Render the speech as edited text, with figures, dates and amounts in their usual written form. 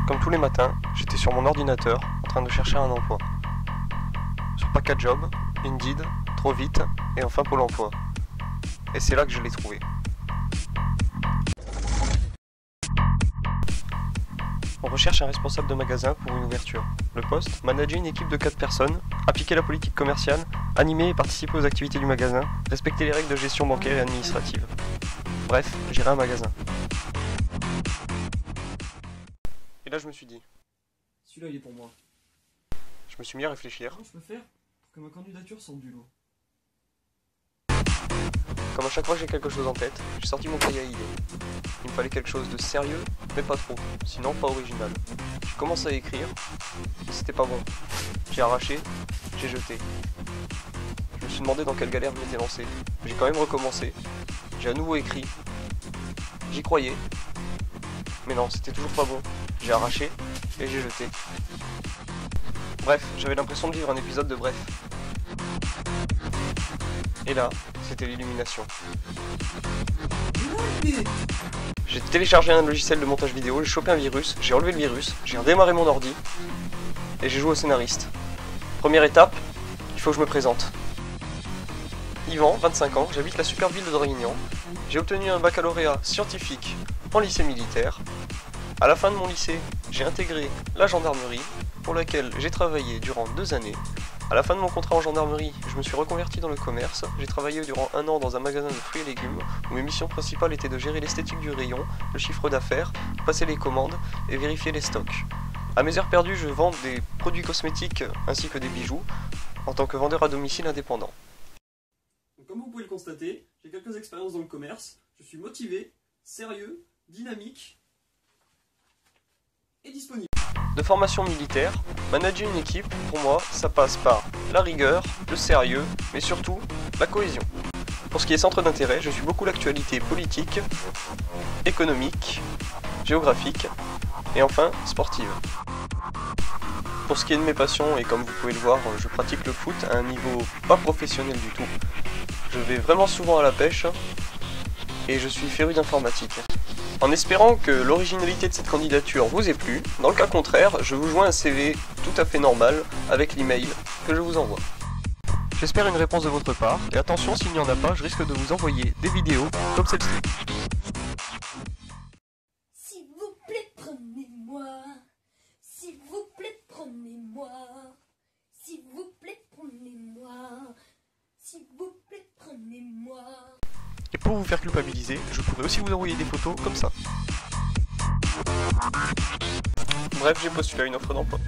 Comme tous les matins, j'étais sur mon ordinateur en train de chercher un emploi. Sur Packadjob, Indeed, Trop Vite et enfin Pôle Emploi. Et c'est là que je l'ai trouvé. On recherche un responsable de magasin pour une ouverture. Le poste, manager une équipe de 4 personnes, appliquer la politique commerciale, animer et participer aux activités du magasin, respecter les règles de gestion bancaire et administrative. Bref, gérer un magasin. Et là je me suis dit, Celui-là il est pour moi. je me suis mis à réfléchir. Comment je peux faire pour que ma candidature sorte du lot? Comme à chaque fois que j'ai quelque chose en tête, j'ai sorti mon cahier à idées. Il me fallait quelque chose de sérieux, mais pas trop, sinon pas original. J'ai commencé à écrire, mais c'était pas bon. J'ai arraché, j'ai jeté. Je me suis demandé dans quelle galère je m'étais lancé. J'ai quand même recommencé, j'ai à nouveau écrit. J'y croyais, mais non, c'était toujours pas bon. J'ai arraché et j'ai jeté. Bref, j'avais l'impression de vivre un épisode de Bref. Et là, c'était l'illumination. J'ai téléchargé un logiciel de montage vidéo, j'ai chopé un virus, j'ai enlevé le virus, j'ai redémarré mon ordi et j'ai joué au scénariste. Première étape, il faut que je me présente. Yvan, 25 ans, j'habite la superbe ville de Draguignan. J'ai obtenu un baccalauréat scientifique en lycée militaire. À la fin de mon lycée, j'ai intégré la gendarmerie, pour laquelle j'ai travaillé durant 2 années. À la fin de mon contrat en gendarmerie, je me suis reconverti dans le commerce. J'ai travaillé durant 1 an dans un magasin de fruits et légumes, où mes missions principales étaient de gérer l'esthétique du rayon, le chiffre d'affaires, passer les commandes et vérifier les stocks. À mes heures perdues, je vends des produits cosmétiques ainsi que des bijoux, en tant que vendeur à domicile indépendant. Donc, comme vous pouvez le constater, j'ai quelques expériences dans le commerce. Je suis motivé, sérieux, dynamique et disponible. De formation militaire, manager une équipe, pour moi, ça passe par la rigueur, le sérieux, mais surtout la cohésion. Pour ce qui est centre d'intérêt, je suis beaucoup l'actualité politique, économique, géographique et enfin sportive. Pour ce qui est de mes passions, et comme vous pouvez le voir, je pratique le foot à un niveau pas professionnel du tout. Je vais vraiment souvent à la pêche et je suis féru d'informatique. En espérant que l'originalité de cette candidature vous ait plu, dans le cas contraire, je vous joins un CV tout à fait normal avec l'email que je vous envoie. J'espère une réponse de votre part, et attention, s'il n'y en a pas, je risque de vous envoyer des vidéos comme celle-ci. S'il vous plaît, prenez-moi. S'il vous plaît, prenez-moi. S'il vous plaît, prenez-moi. S'il vous plaît, prenez-moi. Et pour vous faire culpabiliser, je pourrais aussi vous envoyer des photos comme ça. Bref, j'ai postulé à une offre d'emploi.